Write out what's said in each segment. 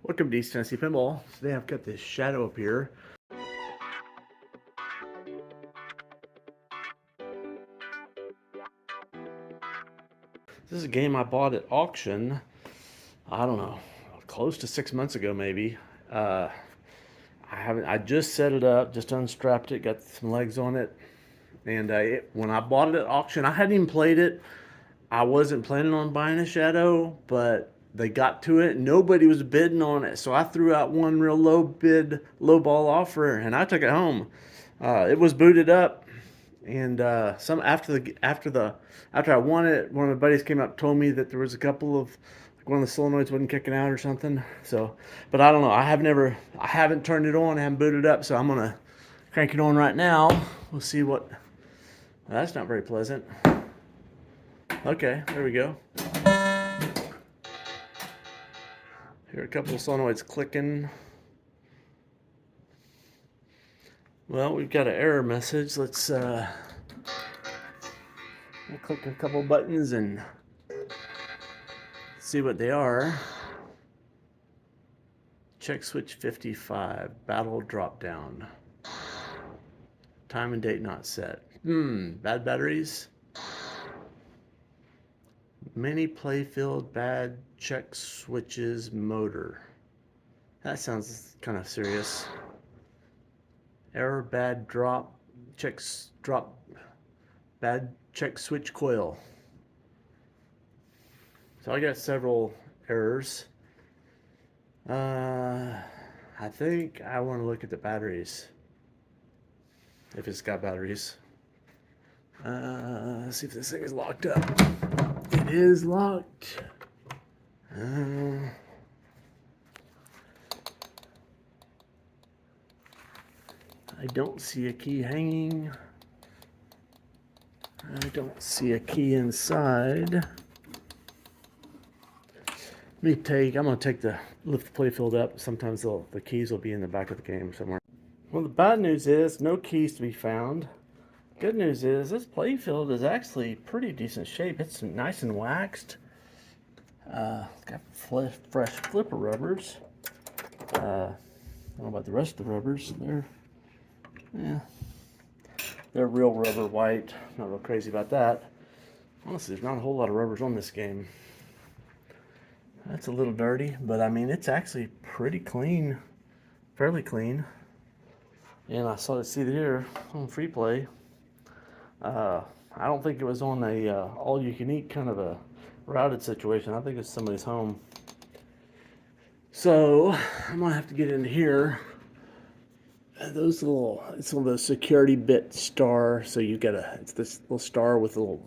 Welcome to East Tennessee Pinball. Today I've got this Shadow up here. This is a game I bought at auction, I don't know, close to 6 months ago maybe. I just set it up, just unstrapped it, got some legs on it. And when I bought it at auction, I hadn't even played it. I wasn't planning on buying a Shadow, but they got to it. Nobody was bidding on it, so I threw out one real low ball offer, and I took it home. It was booted up, and some after I won it, one of my buddies came up and told me that there was a couple of one of the solenoids wasn't kicking out or something. So, but I don't know. I haven't turned it on. I haven't booted up, so I'm gonna crank it on right now. We'll see what. That's not very pleasant. Okay, there we go. Here are a couple of solenoids clicking. Well, we've got an error message. Let's we'll click a couple buttons and see what they are. Check switch 55, battle drop down. Time and date not set. Bad batteries. Mini playfield, bad check switches, motor. That sounds kind of serious. Error, bad drop, bad check switch coil. So I got several errors. I think I want to look at the batteries. If it's got batteries. Let's see if this thing is locked up. It is locked. I don't see a key hanging. I don't see a key inside. I'm gonna lift the playfield up. Sometimes the keys will be in the back of the game somewhere. Well, the bad news is no keys to be found. Good news is this playfield is actually pretty decent shape. It's nice and waxed. It's got fresh flipper rubbers. I don't know about the rest of the rubbers. They're real rubber white. Not real crazy about that. Honestly, there's not a whole lot of rubbers on this game. That's a little dirty, but I mean, it's actually pretty clean, fairly clean. And I saw it here on free play. I don't think it was on a all-you-can-eat kind of a routed situation. I think it's somebody's home. So I'm gonna have to get into here. It's one of those security bit star. So it's this little star with a little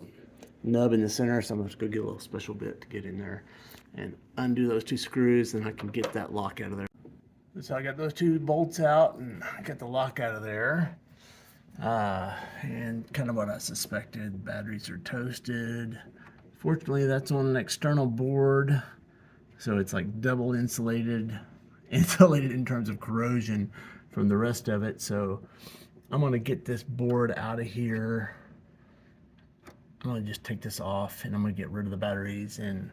nub in the center. So I'm gonna go get a little special bit to get in there and undo those two screws, and I can get that lock out of there. So I got those two bolts out and I got the lock out of there. And kind of what I suspected, batteries are toasted. Fortunately, that's on an external board, so it's like double insulated in terms of corrosion from the rest of it. So I'm gonna get this board out of here. I'm gonna just take this off, and I'm gonna get rid of the batteries and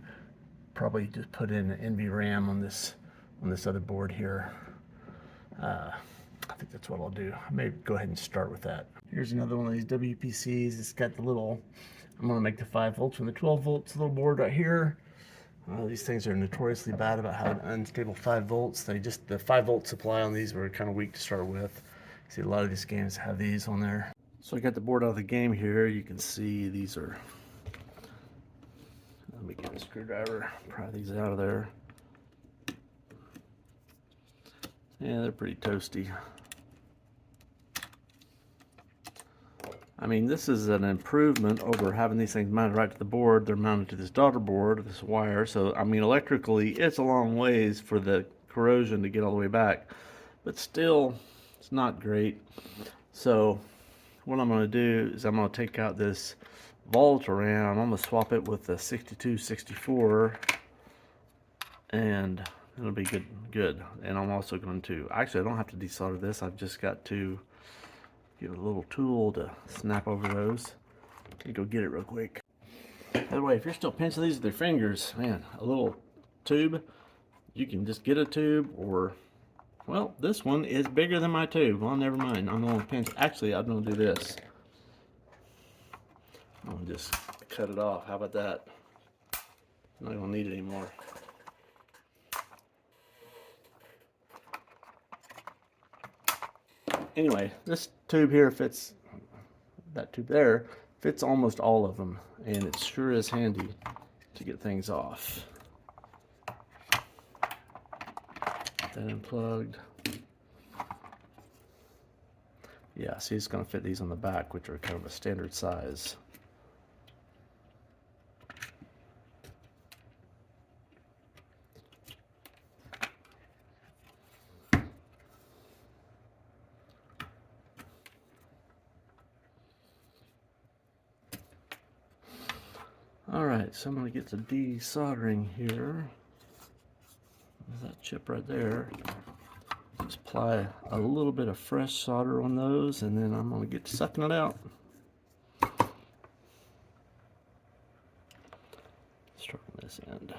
probably just put in an NVRAM on this other board here. I think that's what I'll do. I may go ahead and start with that. Here's another one of these WPCs. It's got the little, I'm gonna make the 5 volts from the 12 volts little board right here. These things are notoriously bad about having unstable 5 volts. The 5 volt supply on these were kind of weak to start with. See, a lot of these games have these on there. So I got the board out of the game here. You can see these are, let me get a screwdriver, pry these out of there. Yeah, they're pretty toasty. I mean, this is an improvement over having these things mounted right to the board. They're mounted to this daughter board, this wire. So, I mean, electrically, it's a long ways for the corrosion to get all the way back. But still, it's not great. So, what I'm going to do is I'm going to take out this NVRAM. I'm going to swap it with the 6264. And it'll be good. And I'm also going to, actually, I don't have to desolder this. I've just got to get a little tool to snap over those. Let me go get it real quick. By the way, if you're still pinching these with your fingers, man, a little tube, you can just get a tube, or, well, this one is bigger than my tube. Well, never mind. I'm going to pinch. Actually, I'm going to do this. I'm going to just cut it off. How about that? I'm not going to need it anymore. Anyway, this tube here fits, that tube there fits almost all of them, and it sure is handy to get things off. That unplugged. Yeah, see, it's going to fit these on the back, which are kind of a standard size. Alright, so I'm going to get to desoldering here. There's that chip right there. Just apply a little bit of fresh solder on those, and then I'm going to get to sucking it out. Start on this end.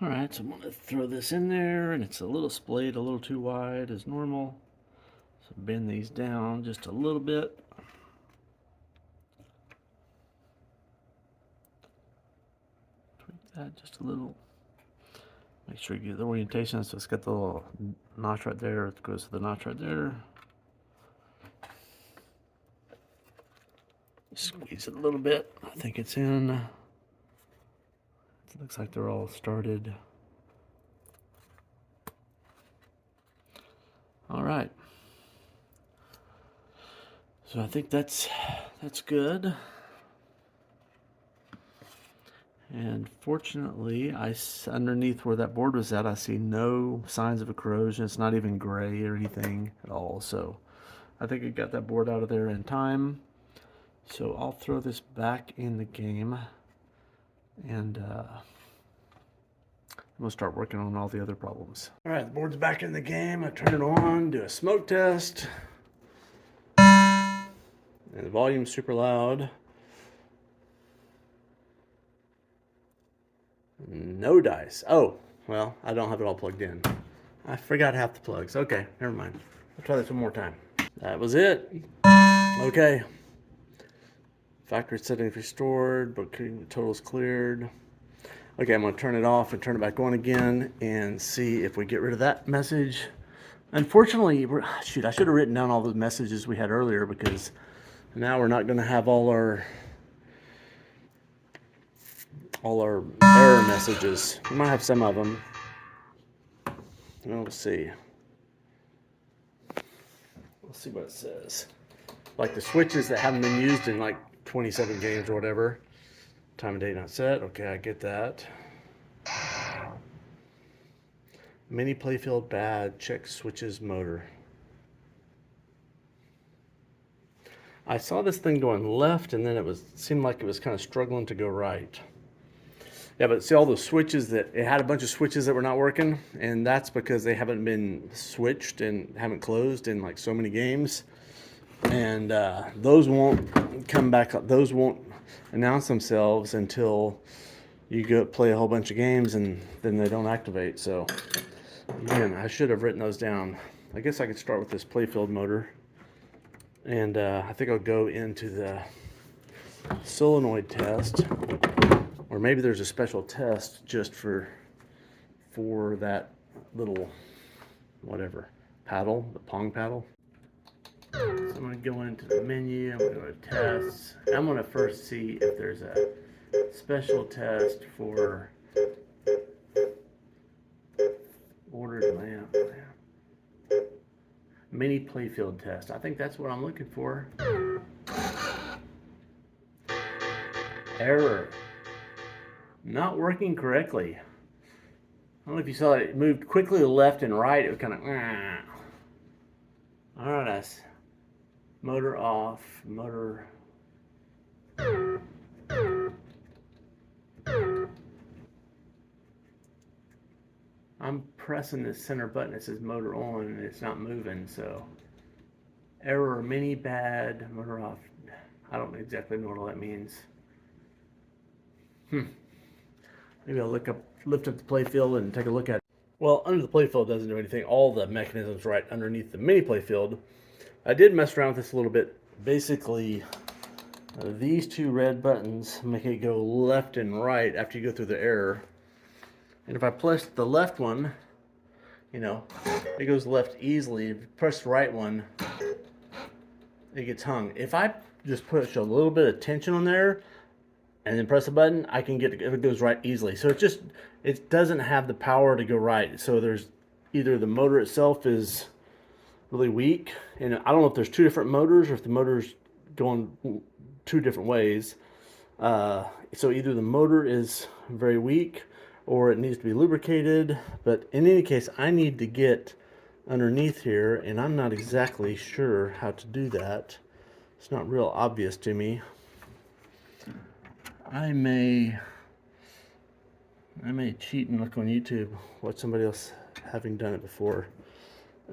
Alright, so I'm going to throw this in there, and it's a little splayed, a little too wide as normal. So bend these down just a little bit. Tweak that just a little. Make sure you get the orientation, so it's got the little notch right there. It goes to the notch right there. Squeeze it a little bit. I think it's in. It looks like they're all started. All right. So I think that's good. And fortunately, underneath where that board was at, I see no signs of a corrosion. It's not even gray or anything at all. So I think I got that board out of there in time. So I'll throw this back in the game, and we'll start working on all the other problems. All right, the board's back in the game. I turn it on, do a smoke test. And the volume's super loud. No dice. Oh, well, I don't have it all plugged in. I forgot half the plugs. Okay, never mind. I'll try this one more time. That was it. Okay. Factory settings restored, but totals cleared. Okay, I'm going to turn it off and turn it back on again and see if we get rid of that message. Unfortunately, shoot, I should have written down all the messages we had earlier, because now we're not going to have all our error messages. We might have some of them. We'll see. We'll see what it says. Like the switches that haven't been used in like 27 games or whatever. Time and date not set. Okay, I get that. Mini playfield bad. Check switches motor. I saw this thing going left, and then it seemed like it was kind of struggling to go right. Yeah, but see all those switches that it had a bunch of switches that were not working, and that's because they haven't been switched and haven't closed in like so many games. And those won't come back up. Those won't announce themselves until you go play a whole bunch of games, and then they don't activate. So again, I should have written those down. I guess I could start with this playfield motor, and I think I'll go into the solenoid test, or maybe there's a special test just for that little whatever paddle, the pong paddle. So I'm going to go into the menu, I'm going to go to tests. I'm going to first see if there's a special test for ordered lamp. Mini playfield test. I think that's what I'm looking for. Error. Not working correctly. I don't know if you saw it moved quickly to the left and right. It was kind of. Alright, motor off. Motor. I'm pressing this center button. It says motor on and it's not moving. So error, mini bad, motor off. I don't exactly know what all that means. Maybe I'll lift up the playfield and take a look at it. Well, under the playfield doesn't do anything. All the mechanisms right underneath the mini playfield. I did mess around with this a little bit. Basically, these two red buttons make it go left and right after you go through the error. And if I press the left one, you know, it goes left easily. If you press the right one, it gets hung. If I just push a little bit of tension on there and then press the button, I can get it goes right easily. So it doesn't have the power to go right. So there's either the motor itself is really weak, and I don't know if there's two different motors or if the motor's going two different ways. So either the motor is very weak or it needs to be lubricated. But in any case, I need to get underneath here, and I'm not exactly sure how to do that. It's not real obvious to me. I may cheat and look on YouTube, watch somebody else having done it before,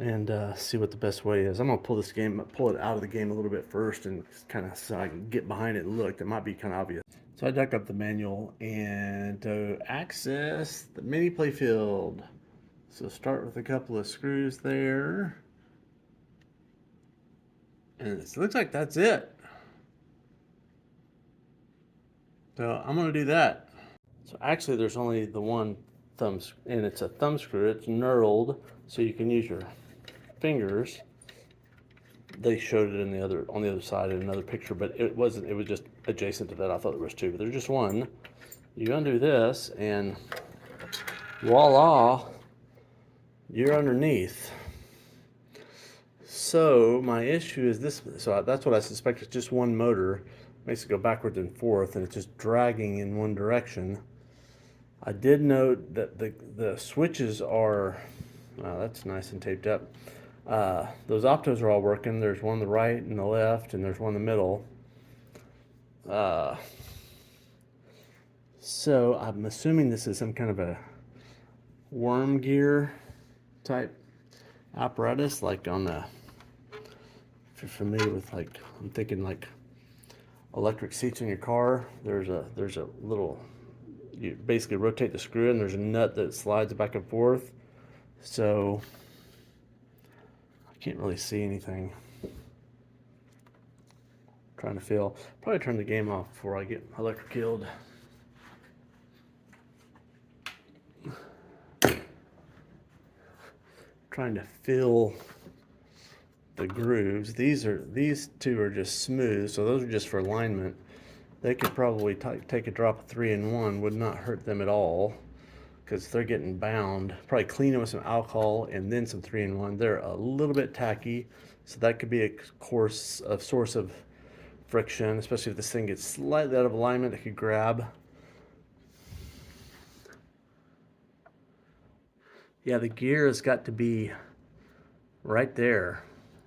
and see what the best way is. I'm gonna pull it out of the game a little bit first, and kind of so I can get behind it and look. That might be kind of obvious. So I dug up the manual and to access the mini playfield. So start with a couple of screws there, and it looks like that's it. So I'm gonna do that. So actually there's only the one thumb, and it's a thumb screw. It's knurled, so you can use your fingers. They showed it on the other side in another picture, but it wasn't. It was just adjacent to that. I thought there was two, but there's just one. You undo this, and voila, you're underneath. So my issue is this. So that's what I suspect. It's just one motor. Makes it go backwards and forth, and it's just dragging in one direction. I did note that the switches are, that's nice and taped up. Those optos are all working. There's one on the right and the left, and there's one in the middle. So I'm assuming this is some kind of a worm gear type apparatus, like on the, if you're familiar with, like, I'm thinking like electric seats in your car. There's a little, you basically rotate the screw and there's a nut that slides back and forth. So I can't really see anything. I'm trying to feel. Probably turn the game off before I get electrocuted. Trying to feel the grooves. These two are just smooth, so those are just for alignment. They could probably take a drop of 3-in-1, would not hurt them at all, because they're getting bound. Probably clean them with some alcohol and then some 3-in-1. They're a little bit tacky, so that could be a source of friction, especially if this thing gets slightly out of alignment. It could grab. Yeah, the gear has got to be right there.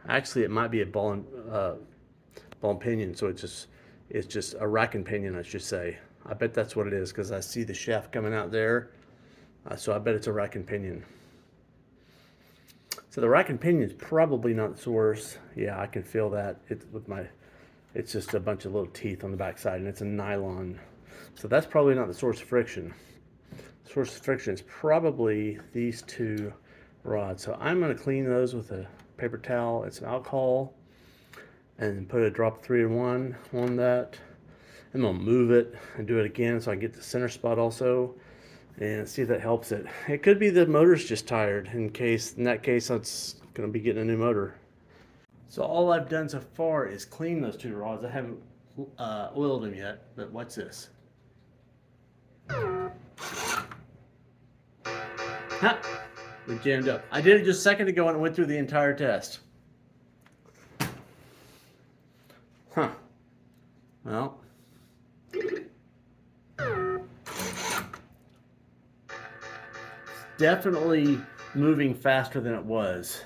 Actually, it might be a ball and pinion, so it's just a rack and pinion, I should say. I bet that's what it is because I see the shaft coming out there. So I bet it's a rack and pinion. So the rack and pinion is probably not the source. Yeah, I can feel that. It's just a bunch of little teeth on the backside, and it's a nylon. So that's probably not the source of friction. The source of friction is probably these two rods. So I'm going to clean those with a paper towel. It's an alcohol, and put a drop of 3-in-1 on that. I'm going to move it and do it again so I can get the center spot also, and see if that helps it. It could be the motor's just tired. In that case, it's going to be getting a new motor. So all I've done so far is clean those two rods. I haven't oiled them yet, but watch this. Ha! We jammed up. I did it just a second ago and it went through the entire test. Huh. Well. Definitely moving faster than it was.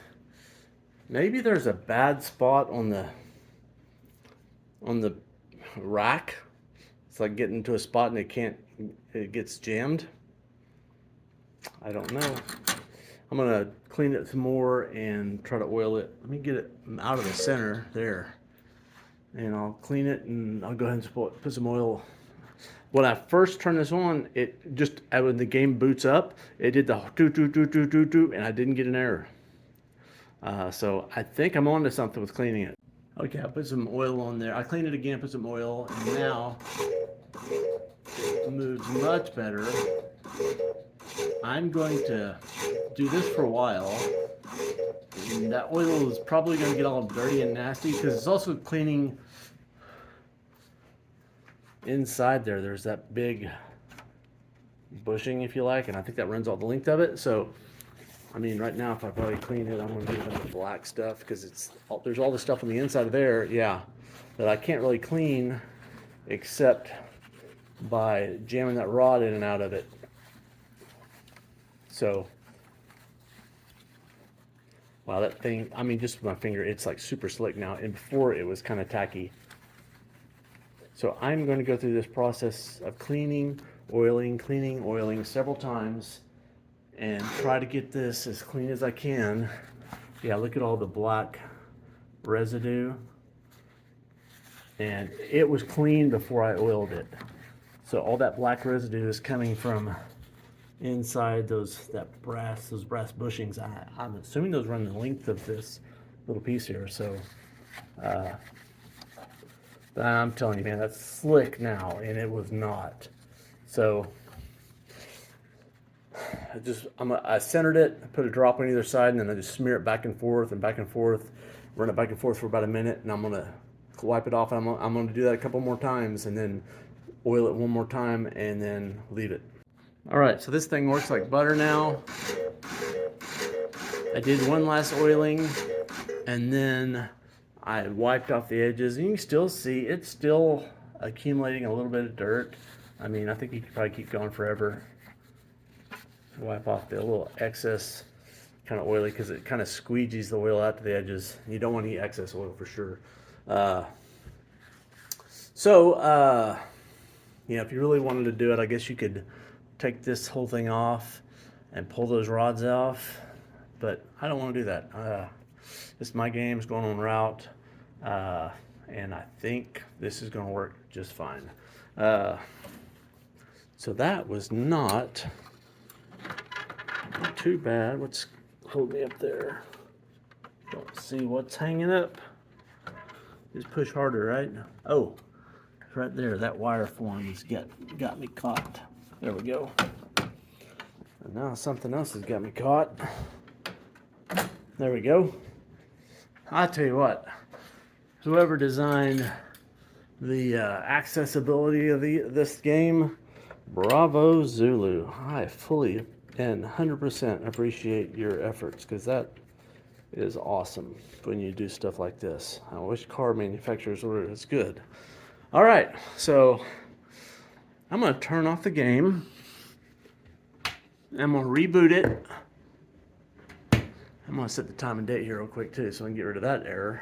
Maybe there's a bad spot on the rack. It's like getting to a spot and it gets jammed. I don't know. I'm gonna clean it some more and try to oil it. Let me get it out of the center there, and I'll clean it and I'll go ahead and put some oil. When I first turned this on, it just, when the game boots up, it did the do, and I didn't get an error. So I think I'm onto something with cleaning it. Okay, I put some oil on there. I cleaned it again, put some oil, and now it moves much better. I'm going to do this for a while. And that oil is probably going to get all dirty and nasty because it's also cleaning inside there. There's that big bushing, if you like, and I think that runs all the length of it. So, I mean, right now, if I probably clean it, I'm going to leave it the black stuff because there's all the stuff on the inside of there, yeah, that I can't really clean except by jamming that rod in and out of it. So, wow, that thing, I mean, just with my finger, it's like super slick now, and before it was kind of tacky. So I'm going to go through this process of cleaning, oiling several times and try to get this as clean as I can. Yeah, look at all the black residue. And it was clean before I oiled it. So all that black residue is coming from inside those brass bushings. I'm assuming those run the length of this little piece here. So I'm telling you, man, that's slick now, and it was not. So I centered it, I put a drop on either side, and then I just smear it back and forth, run it back and forth for about a minute, and I'm gonna wipe it off. I'm gonna do that a couple more times, and then oil it one more time, and then leave it. All right, so this thing works like butter now. I did one last oiling, and then I wiped off the edges, and you can still see it's still accumulating a little bit of dirt. I mean, I think you could probably keep going forever. Wipe off the little excess kind of oily because it kind of squeegees the oil out to the edges. You don't want any excess oil for sure. Yeah, if you really wanted to do it, I guess you could take this whole thing off and pull those rods off, but I don't want to do that. This is my game, it's going on route, and I think this is going to work just fine. So that was not too bad. What's holding me up there? Don't see what's hanging up. Just push harder, right? Oh, it's right there. That wire form has got me caught. There we go. And now something else has got me caught. There we go. I tell you what, whoever designed the accessibility of this game, bravo Zulu. I fully and 100% appreciate your efforts, because that is awesome when you do stuff like this. I wish car manufacturers were as good. All right, so I'm going to turn off the game. I'm going to reboot it. I'm going to set the time and date here real quick too, so I can get rid of that error.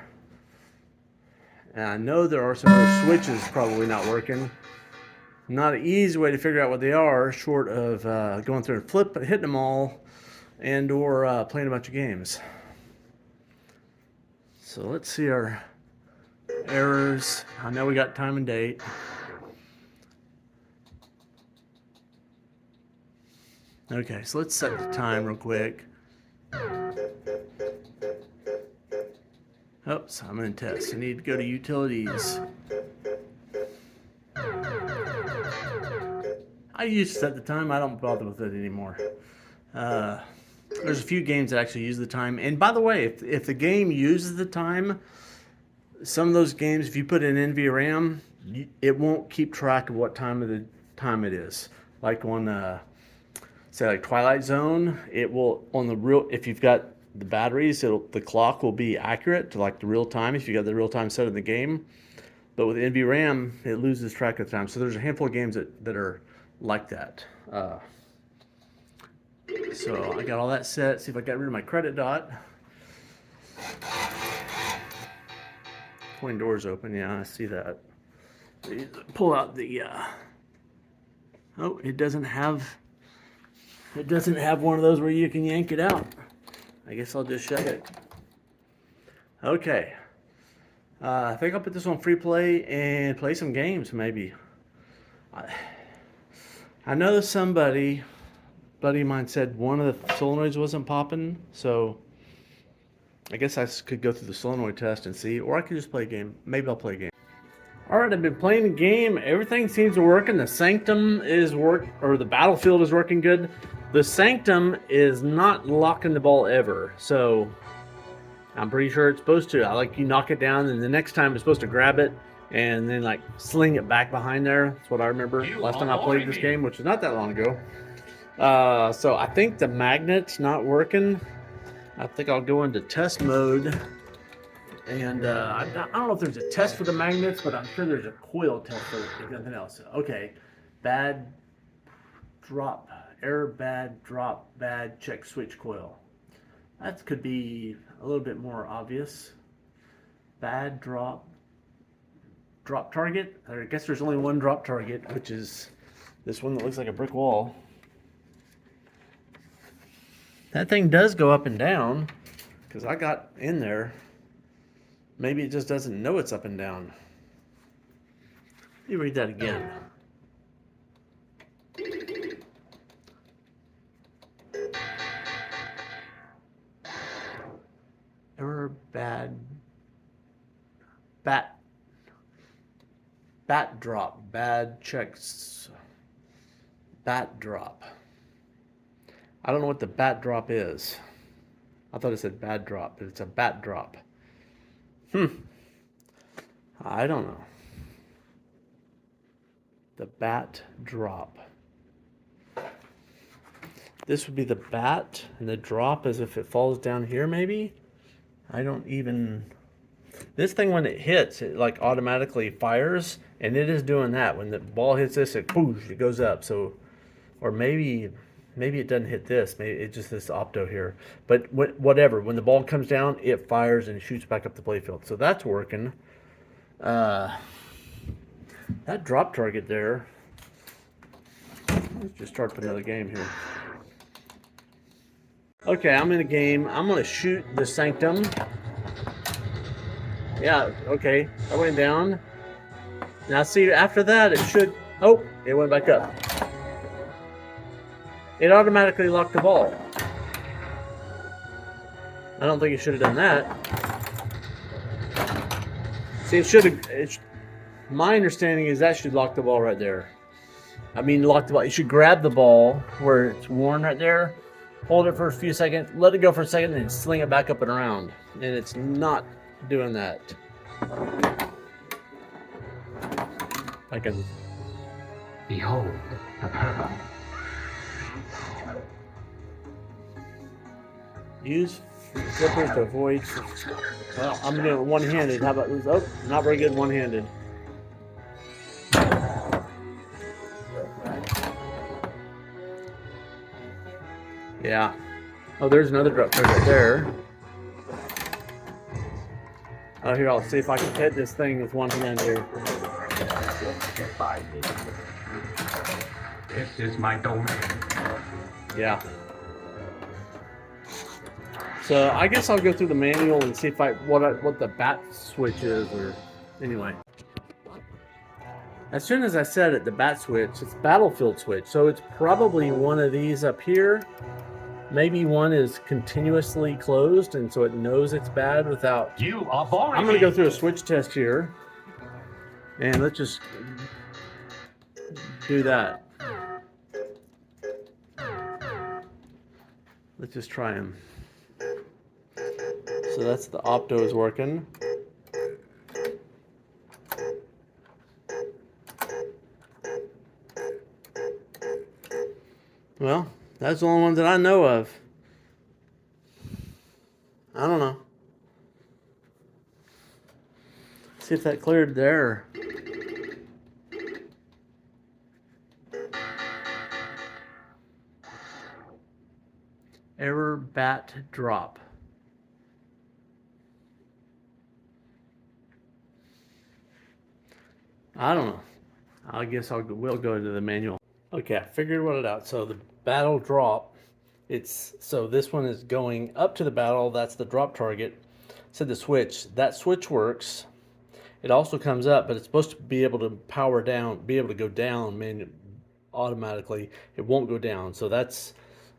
And I know there are some other switches probably not working. not an easy way to figure out what they are, short of going through and hitting them all, and or playing a bunch of games. So let's see our errors. I know we got time and date. Okay, so let's set the time real quick. Oops, I'm in test. I need to go to utilities. I used to set the time. I don't bother with it anymore. There's a few games that actually use the time. And by the way, if the game uses the time, some of those games, if you put in NVRAM, it won't keep track of what time of the time it is. Like on, say, like Twilight Zone, it will on the real. If you've got the batteries, the clock will be accurate to like the real time if you got the real time set in the game. But with NVRAM, it loses track of time. So there's a handful of games that are like that. So I got all that set. See if I got rid of my credit dot. Coin doors open. Yeah, I see that. Pull out the. Oh, it doesn't have. It doesn't have one of those where you can yank it out. I guess I'll just shut it. Okay. I think I'll put this on free play and play some games maybe. I know buddy of mine said one of the solenoids wasn't popping, so I guess I could go through the solenoid test and see, or I could just play a game. Maybe I'll play a game. Alright, I've been playing the game. Everything seems to be working. The Sanctum is the Battlefield is working good. The Sanctum is not locking the ball ever, so I'm pretty sure it's supposed to. You knock it down, and the next time it's supposed to grab it and then like sling it back behind there. That's what I remember last time I played this game, which is not that long ago. So I think the magnet's not working. I think I'll go into test mode, and I don't know if there's a test for the magnets, but I'm sure there's a coil test for it, if nothing else. Okay, bad drop, error, bad drop, bad check switch coil. That could be a little bit more obvious. Bad drop target. I guess there's only one drop target, which is this one that looks like a brick wall. That thing does go up and down, because I got in there. Maybe it just doesn't know it's up and down. Let me read that again. Error, bad, bat drop, bad checks, bat drop. I don't know what the bat drop is. I thought it said bad drop, but it's a bat drop. I don't know. The bat drop. This would be the bat, and the drop as if it falls down here maybe? I don't even... This thing, when it hits, it like automatically fires, and it is doing that. When the ball hits this, it poosh, it goes up. So, or maybe it doesn't hit this. Maybe it's just this opto here. But whatever. When the ball comes down, it fires and shoots back up the playfield. So that's working. That drop target there. Let's just start another game here. Okay, I'm in a game. I'm going to shoot the Sanctum. Yeah, okay. I went down. Now see, after that, it should... Oh, it went back up. It automatically locked the ball. I don't think it should have done that. See, it should have... My understanding is that should lock the ball right there. I mean, lock the ball. You should grab the ball where it's worn right there. Hold it for a few seconds, let it go for a second, and then sling it back up and around. And it's not doing that. I can... Behold the purple. Use flippers to avoid... Well, I'm doing it one-handed. How about this? Oh, not very good one-handed. Yeah. Oh, there's another drop target right there. Oh, here, I'll see if I can hit this thing with one hand here. get by me. This is my domain. Yeah. So I guess I'll go through the manual and see if what the bat switch is, or anyway. As soon as I said it, the bat switch, it's battlefield switch, so it's probably one of these up here. Maybe one is continuously closed, and so it knows it's bad without. You are boring. I'm going to go through a switch test here, and let's just do that. Let's just try them. So that's the opto is working. Well, that's the only one that I know of. I don't know. See if that cleared there. Error bat drop. I don't know. I guess we'll go into the manual. Okay, I figured what it out. So the battle drop, so this one is going up to the battle. That's the drop target. So the switch, that switch works. It also comes up, but it's supposed to be able to power down, be able to go down automatically. It won't go down. So that's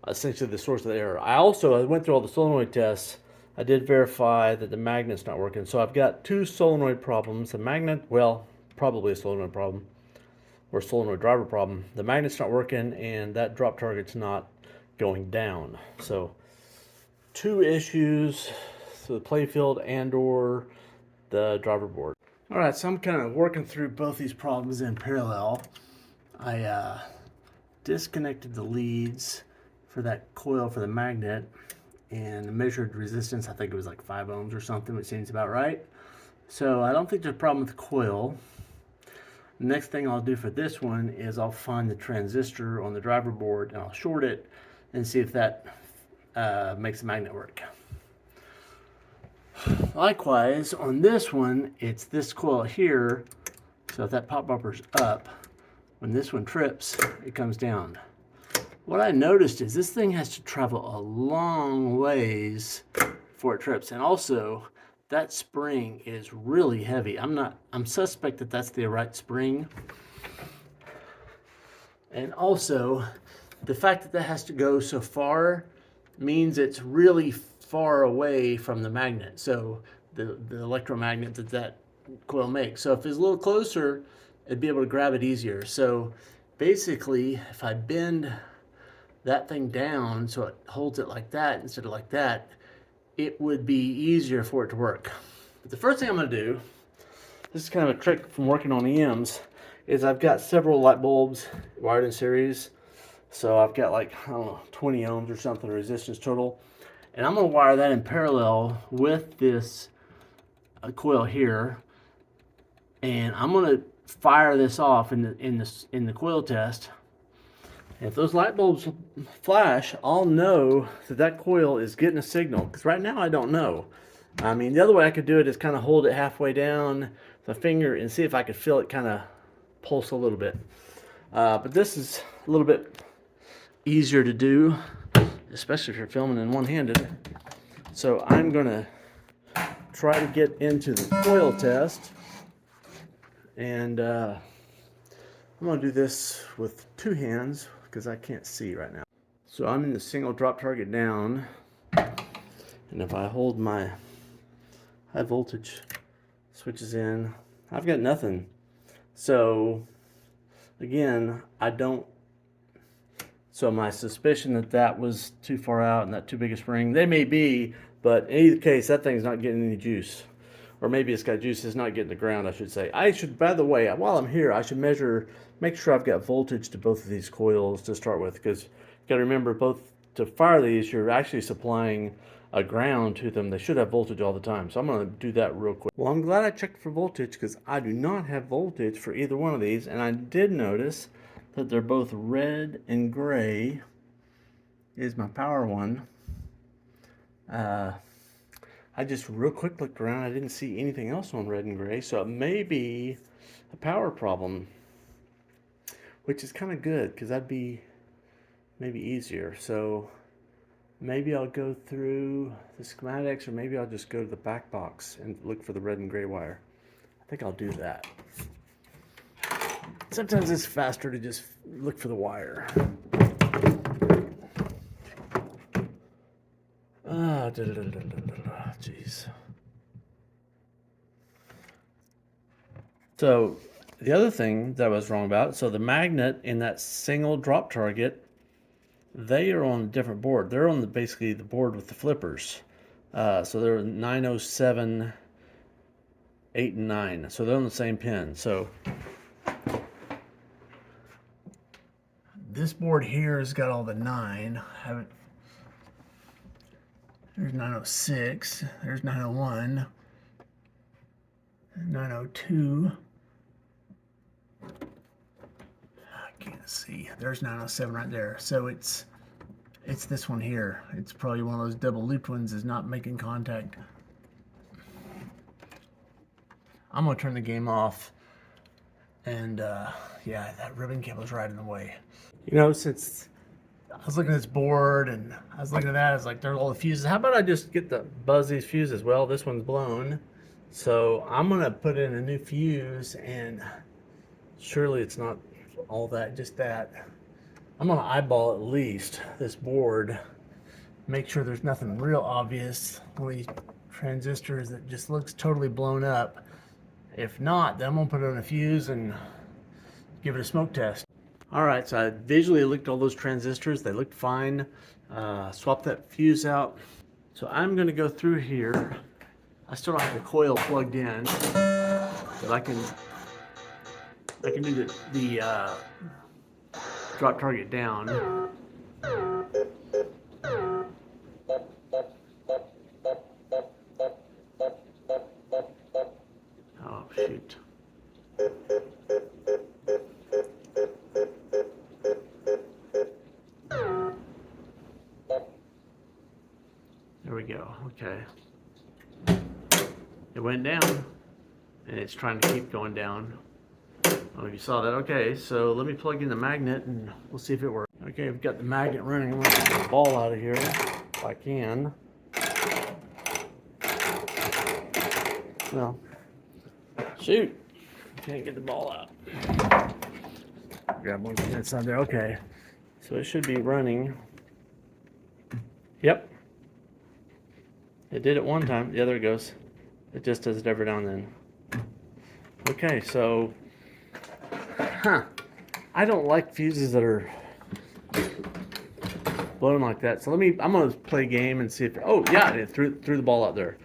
essentially the source of the error. I went through all the solenoid tests. I did verify that the magnet's not working. So I've got two solenoid problems. The magnet, well, probably a solenoid problem or solenoid driver problem. The magnet's not working, and that drop target's not going down. So two issues, so the playfield and or the driver board. All right, so I'm kind of working through both these problems in parallel. I disconnected the leads for that coil for the magnet and measured resistance. I think it was like 5 ohms or something, which seems about right. So I don't think there's a problem with the coil. The next thing I'll do for this one is I'll find the transistor on the driver board and I'll short it and see if that makes the magnet work. Likewise, on this one, it's this coil here. So if that pop bumper's up, when this one trips, it comes down. What I noticed is this thing has to travel a long ways before it trips. And also, that spring is really heavy. I'm suspect that that's the right spring. And also, the fact that that has to go so far means it's really far away from the magnet. So the electromagnet that coil makes. So if it's a little closer, it'd be able to grab it easier. So basically, if I bend that thing down so it holds it like that instead of like that, it would be easier for it to work. But the first thing I'm going to do, this is kind of a trick from working on EMs, is I've got several light bulbs wired in series. So I've got like, I don't know, 20 ohms or something resistance total. And I'm going to wire that in parallel with this coil here. And I'm going to fire this off in the coil test. And if those light bulbs flash, I'll know that coil is getting a signal. Because right now I don't know. I mean, the other way I could do it is kind of hold it halfway down the finger and see if I could feel it kind of pulse a little bit. But this is a little bit easier to do, especially if you're filming in one-handed. So I'm going to try to get into the coil test. And I'm going to do this with two hands because I can't see right now. So I'm in the single drop target down. And if I hold my high voltage switches in, I've got nothing. So again, so my suspicion that was too far out and that too big a spring, they may be, but in either case, that thing's not getting any juice. Or maybe it's got juice, it's not getting the ground, I should say. I should, by the way, while I'm here, I should make sure I've got voltage to both of these coils to start with, because you got to remember, to fire these, you're actually supplying a ground to them. They should have voltage all the time. So I'm going to do that real quick. Well, I'm glad I checked for voltage because I do not have voltage for either one of these. And I did notice that they're both red and gray. Is my power one. I just real quick looked around. I didn't see anything else on red and gray. So it may be a power problem. which is kind of good because that'd be maybe easier. So maybe I'll go through the schematics, or maybe I'll just go to the back box and look for the red and gray wire. I think I'll do that. Sometimes it's faster to just look for the wire. Ah, jeez. So the other thing that I was wrong about, so the magnet in that single drop target, they are on a different board. They're on basically the board with the flippers. So they're 907, 8, and 9. So they're on the same pin. So this board here has got all the 9. There's 906. There's 901. 902. I can't see. There's 907 right there. So it's this one here. It's probably one of those double looped ones is not making contact. I'm gonna turn the game off. And yeah, that ribbon cable's right in the way. You know, since I was looking at this board and I was looking at that, I was like, there's all the fuses. How about I just get the buzz these fuses? Well, this one's blown. So I'm gonna put in a new fuse, and surely it's not all that, just that. I'm gonna eyeball at least this board, make sure there's nothing real obvious, only transistors that just looks totally blown up. If not, then I'm gonna put in a fuse and give it a smoke test. All right, so I visually looked at all those transistors. They looked fine. Swap that fuse out. So I'm gonna go through here. I still don't have the coil plugged in, but I can do the drop target down. Oh shoot. There we go. Okay. It went down, and it's trying to keep going down. I don't know if you saw that. Okay, so let me plug in the magnet and we'll see if it works. Okay, we've got the magnet running. I'm gonna get the ball out of here if I can. Well, shoot, can't get the ball out. Grab one that's on there. Okay, so it should be running. Yep, it did it one time. Yeah, there it goes. It just does it every now and then. Okay, so, I don't like fuses that are blown like that. So I'm gonna play a game and see if, oh yeah, it threw the ball out there.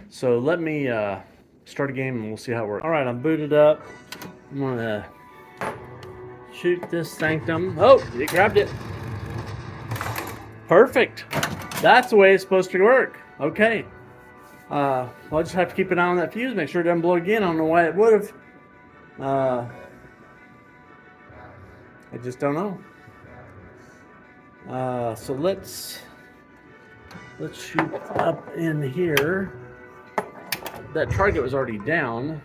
So let me start a game and we'll see how it works. All right, I'm booted up. I'm gonna shoot this sanctum. Oh, it grabbed it. Perfect. That's the way it's supposed to work. Okay. I'll just have to keep an eye on that fuse, make sure it doesn't blow again. I don't know why it would have. I just don't know. So let's shoot up in here. That target was already down.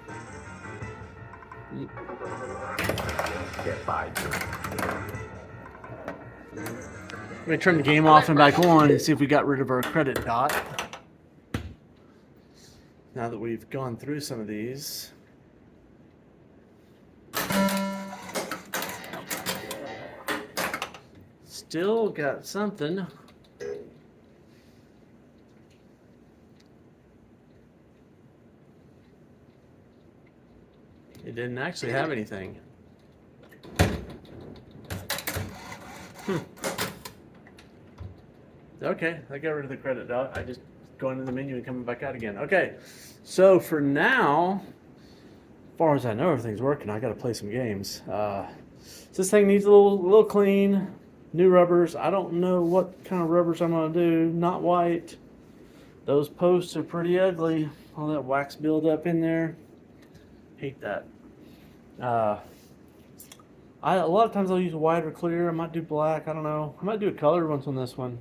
Get by. Let me turn the game off and back on and see if we got rid of our credit dot. Now that we've gone through some of these. Still got something. It didn't actually have anything. Okay, I got rid of the credit dot. I just go into the menu and coming back out again. Okay, so for now, as far as I know, everything's working. I got to play some games. So this thing needs a little clean. New rubbers. I don't know what kind of rubbers I'm going to do. Not white. Those posts are pretty ugly. All that wax buildup in there. Hate that. A lot of times I'll use white or clear. I might do black. I don't know. I might do a colored once on this one.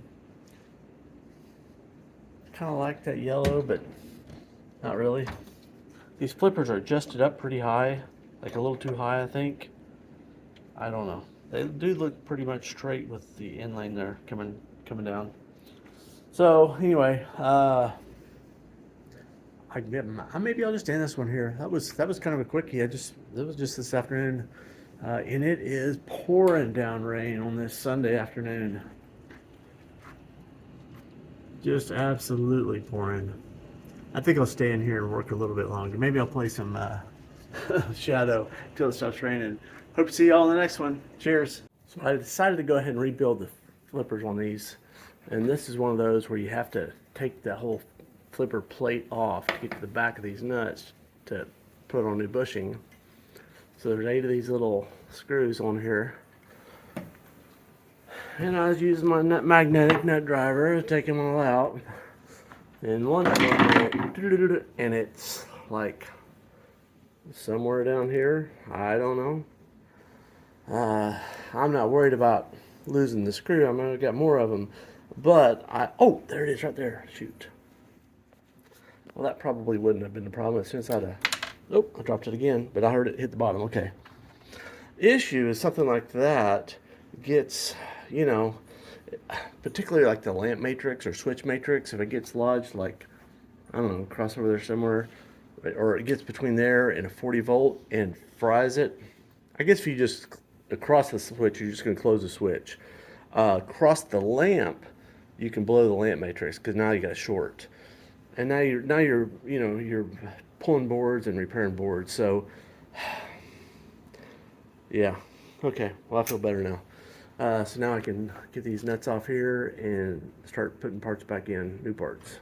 Kind of like that yellow, but not really. These flippers are adjusted up pretty high. Like a little too high, I think. I don't know. They do look pretty much straight with the end lane there coming down. So anyway, maybe I'll just end this one here. That was kind of a quickie. It was just this afternoon, and it is pouring down rain on this Sunday afternoon. Just absolutely pouring. I think I'll stay in here and work a little bit longer. Maybe I'll play some Shadow until it stops raining. Hope to see you all in the next one. Cheers. So I decided to go ahead and rebuild the flippers on these. And this is one of those where you have to take the whole flipper plate off to get to the back of these nuts to put on new bushing. So there's 8 of these little screws on here. And I was using my magnetic nut driver to take them all out. And one of them, and it's like somewhere down here. I don't know. I'm not worried about losing the screw. I'm gonna get more of them. But oh, there it is right there. Shoot. Well, that probably wouldn't have been the problem as soon as oh, I dropped it again, but I heard it hit the bottom. Okay. Issue is something like that gets, you know, particularly like the lamp matrix or switch matrix, if it gets lodged like, I don't know, across over there somewhere, or it gets between there and a 40 volt and fries it. I guess if you just, across the switch, you're just going to close the switch. Across the lamp, you can blow the lamp matrix because now you got a short. And now you're you know, you're pulling boards and repairing boards. So yeah, okay, well, I feel better now. So now I can get these nuts off here and start putting parts back in, new parts.